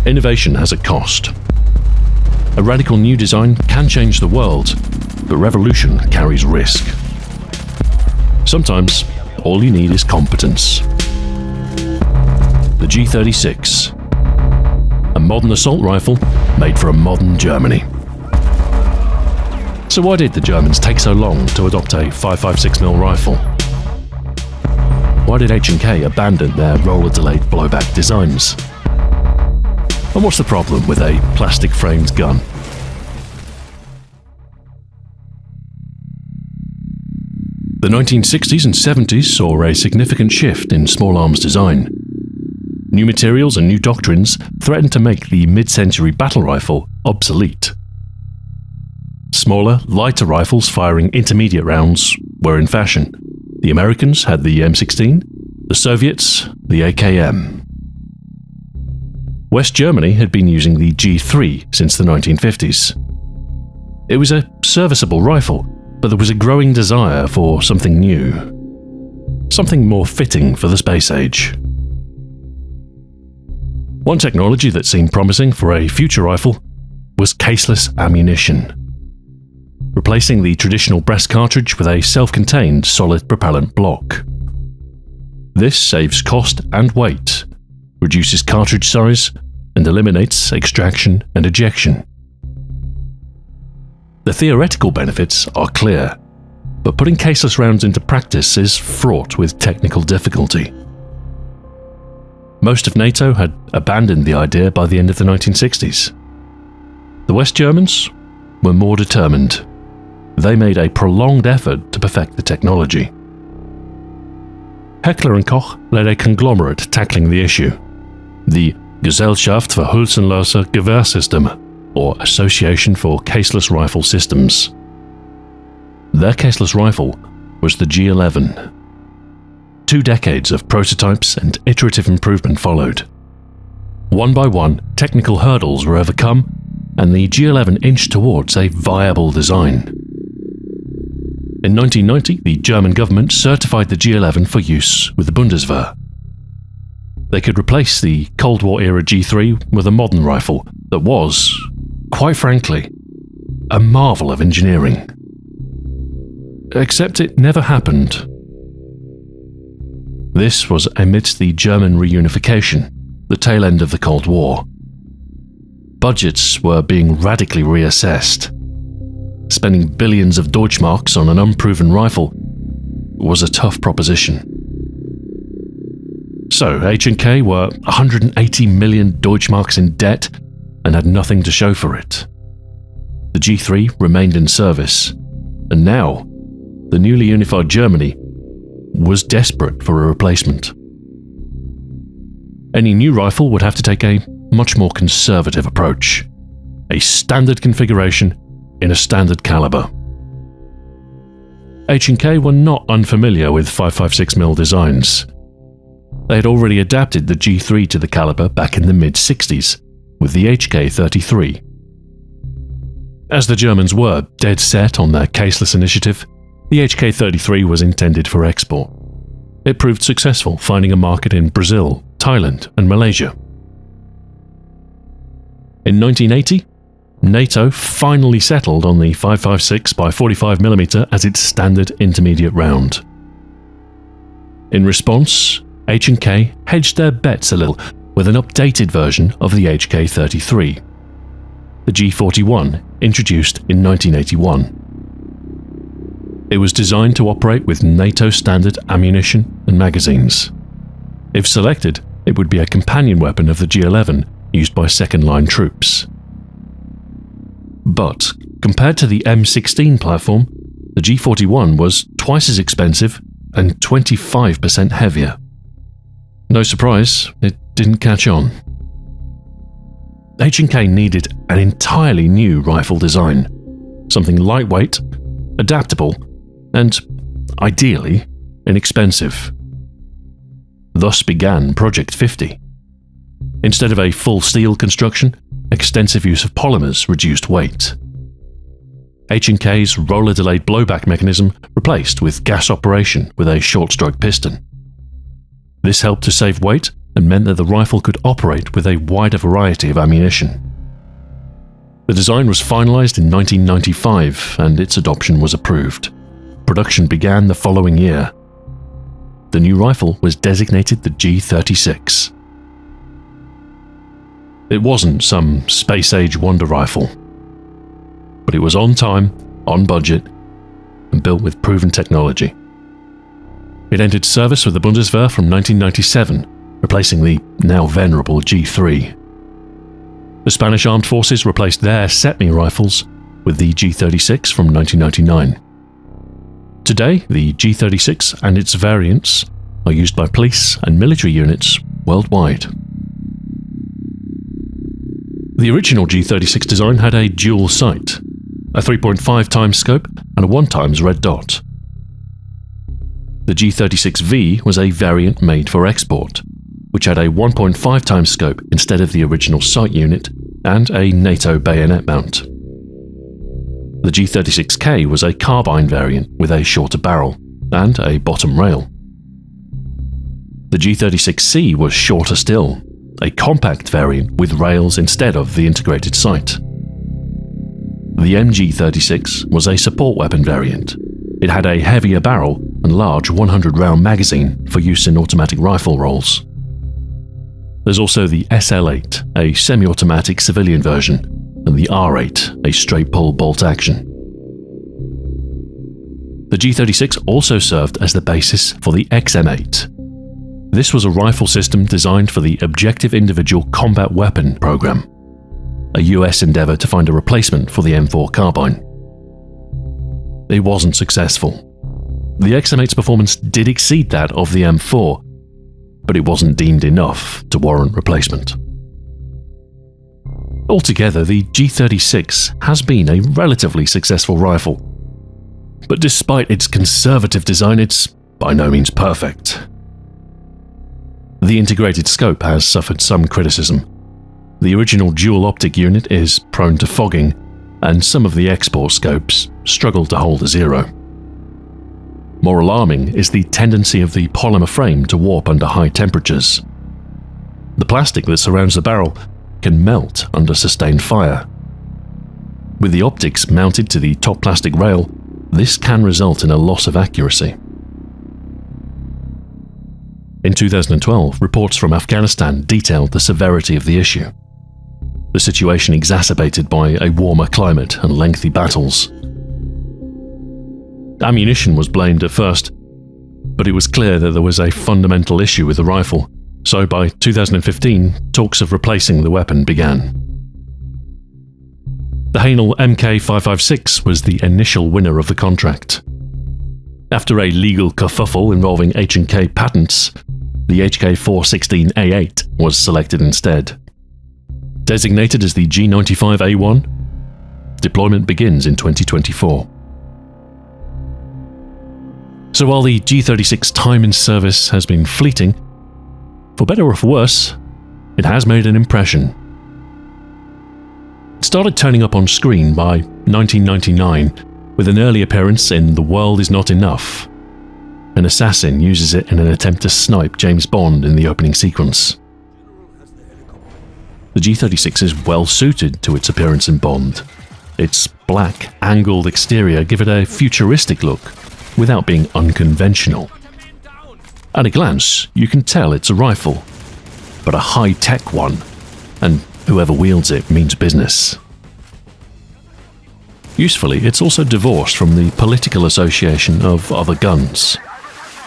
Innovation has a cost. A radical new design can change the world, but revolution carries risk. Sometimes, all you need is competence. The G36, a modern assault rifle made for a modern Germany. So why did the Germans take so long to adopt a 5.56mm rifle? Why did H&K abandon their roller-delayed blowback designs? And what's the problem with a plastic-framed gun? The 1960s and 70s saw a significant shift in small arms design. New materials and new doctrines threatened to make the mid-century battle rifle obsolete. Smaller, lighter rifles firing intermediate rounds were in fashion. The Americans had the M16, the Soviets the AKM. West Germany had been using the G3 since the 1950s. It was a serviceable rifle, but there was a growing desire for something new. Something more fitting for the space age. One technology that seemed promising for a future rifle was caseless ammunition, replacing the traditional breast cartridge with a self-contained solid propellant block. This saves cost and weight, reduces cartridge size, and eliminates extraction and ejection. The theoretical benefits are clear, but putting caseless rounds into practice is fraught with technical difficulty. Most of NATO had abandoned the idea by the end of the 1960s. The West Germans were more determined. They made a prolonged effort to perfect the technology. Heckler & Koch led a conglomerate tackling the issue, the Gesellschaft für Hülsenlose Gewehrsysteme, or Association for Caseless Rifle Systems. Their caseless rifle was the G11. 2 decades of prototypes and iterative improvement followed. One by one, technical hurdles were overcome, and the G11 inched towards a viable design. In 1990, the German government certified the G11 for use with the Bundeswehr. They could replace the Cold War-era G3 with a modern rifle that was, quite frankly, a marvel of engineering. Except it never happened. This was amidst the German reunification, the tail end of the Cold War. Budgets were being radically reassessed. Spending billions of Deutschmarks on an unproven rifle was a tough proposition. So H&K were 180 million Deutschmarks in debt and had nothing to show for it. The G3 remained in service, and now the newly unified Germany was desperate for a replacement. Any new rifle would have to take a much more conservative approach, a standard configuration in a standard caliber. H&K were not unfamiliar with 5.56mm designs. They had already adapted the G3 to the caliber back in the mid-60s with the HK-33. As the Germans were dead set on their caseless initiative, the HK-33 was intended for export. It proved successful, finding a market in Brazil, Thailand, and Malaysia. In 1980, NATO finally settled on the 5.56x45mm as its standard intermediate round. In response, H&K hedged their bets a little with an updated version of the HK-33, the G41, introduced in 1981. It was designed to operate with NATO standard ammunition and magazines. If selected, it would be a companion weapon of the G11 used by second-line troops. But compared to the M16 platform, the G41 was twice as expensive and 25% heavier. No surprise, it didn't catch on. H&K needed an entirely new rifle design, something lightweight, adaptable, and, ideally, inexpensive. Thus began Project 50. Instead of a full steel construction, extensive use of polymers reduced weight. H&K's roller-delayed blowback mechanism replaced with gas operation with a short-stroke piston. This helped to save weight and meant that the rifle could operate with a wider variety of ammunition. The design was finalized in 1995 and its adoption was approved. Production began the following year. The new rifle was designated the G36. It wasn't some space-age wonder rifle, but it was on time, on budget, and built with proven technology. It entered service with the Bundeswehr from 1997, replacing the now venerable G3. The Spanish Armed Forces replaced their Setme rifles with the G36 from 1999. Today, the G36 and its variants are used by police and military units worldwide. The original G36 design had a dual sight, a 3.5 times scope and a 1 times red dot. The G36V was a variant made for export, which had a 1.5 times scope instead of the original sight unit and a NATO bayonet mount. The G36K was a carbine variant with a shorter barrel and a bottom rail. The G36C was shorter still, a compact variant with rails instead of the integrated sight. The MG36 was a support weapon variant. It had a heavier barrel and large 100-round magazine for use in automatic rifle rolls. There's also the SL8, a semi-automatic civilian version, and the R8, a straight-pull bolt-action. The G36 also served as the basis for the XM8. This was a rifle system designed for the Objective Individual Combat Weapon program, a US endeavor to find a replacement for the M4 carbine. It wasn't successful. The XM8's performance did exceed that of the M4, but it wasn't deemed enough to warrant replacement. Altogether, the G36 has been a relatively successful rifle, but despite its conservative design, it's by no means perfect. The integrated scope has suffered some criticism. The original dual optic unit is prone to fogging, and some of the export scopes struggle to hold a zero. More alarming is the tendency of the polymer frame to warp under high temperatures. The plastic that surrounds the barrel can melt under sustained fire. With the optics mounted to the top plastic rail, this can result in a loss of accuracy. In 2012, reports from Afghanistan detailed the severity of the issue. The situation exacerbated by a warmer climate and lengthy battles. Ammunition was blamed at first, but it was clear that there was a fundamental issue with the rifle, so by 2015, talks of replacing the weapon began. The Haenel MK556 was the initial winner of the contract. After a legal kerfuffle involving H&K patents, the HK416A8 was selected instead. Designated as the G95A1, deployment begins in 2024. So while the G36 time in service has been fleeting, for better or for worse, it has made an impression. It started turning up on screen by 1999 with an early appearance in The World Is Not Enough. An assassin uses it in an attempt to snipe James Bond in the opening sequence. The G36 is well suited to its appearance in Bond. Its black, angled exterior give it a futuristic look, without being unconventional. At a glance, you can tell it's a rifle, but a high-tech one, and whoever wields it means business. Usefully, it's also divorced from the political association of other guns.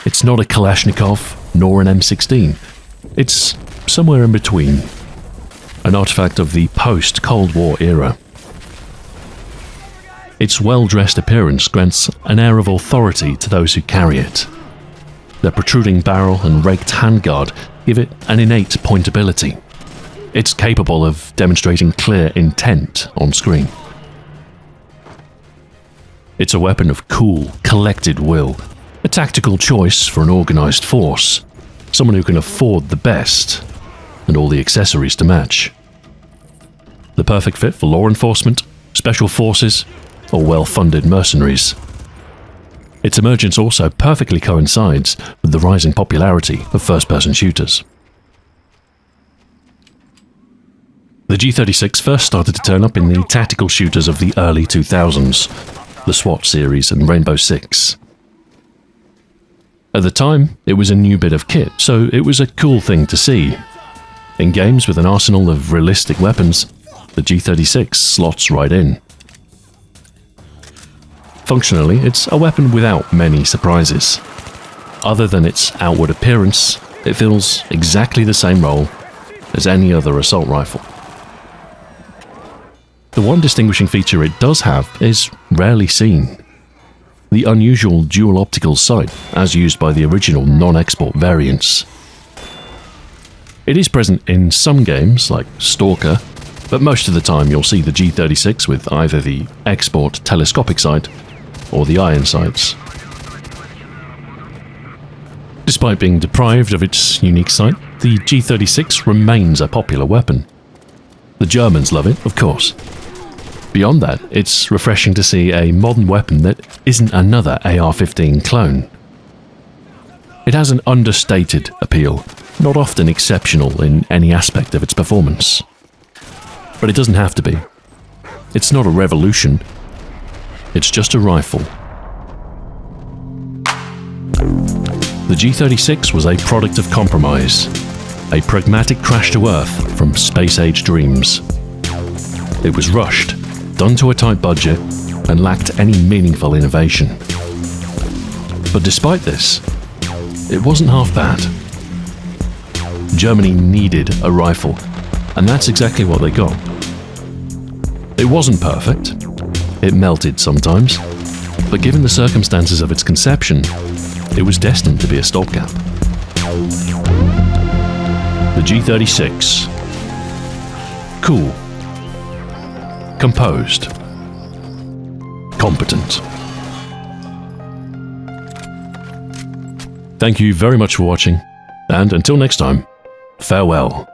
It's not a Kalashnikov, nor an M16. It's somewhere in between. An artifact of the post-Cold War era. Its well-dressed appearance grants an air of authority to those who carry it. The protruding barrel and raked handguard give it an innate pointability. It's capable of demonstrating clear intent on screen. It's a weapon of cool, collected will, a tactical choice for an organized force, someone who can afford the best, and all the accessories to match. The perfect fit for law enforcement, special forces, or well-funded mercenaries. Its emergence also perfectly coincides with the rising popularity of first-person shooters. The G36 first started to turn up in the tactical shooters of the early 2000s, the SWAT series and Rainbow Six. At the time, it was a new bit of kit, so it was a cool thing to see. In games with an arsenal of realistic weapons, the G36 slots right in. Functionally, it's a weapon without many surprises. Other than its outward appearance, it fills exactly the same role as any other assault rifle. The one distinguishing feature it does have is rarely seen: the unusual dual optical sight as used by the original non-export variants. It is present in some games like Stalker, but most of the time you'll see the G36 with either the export telescopic sight or the iron sights. Despite being deprived of its unique sight, the G36 remains a popular weapon. The Germans love it, of course. Beyond that, it's refreshing to see a modern weapon that isn't another AR-15 clone. It has an understated appeal, not often exceptional in any aspect of its performance. But it doesn't have to be. It's not a revolution. It's just a rifle. The G36 was a product of compromise, a pragmatic crash to Earth from space-age dreams. It was rushed, done to a tight budget, and lacked any meaningful innovation. But despite this, it wasn't half bad. Germany needed a rifle, and that's exactly what they got. It wasn't perfect. It melted sometimes, but given the circumstances of its conception, it was destined to be a stopgap. The G36. Cool. Composed. Competent. Thank you very much for watching, and until next time, farewell.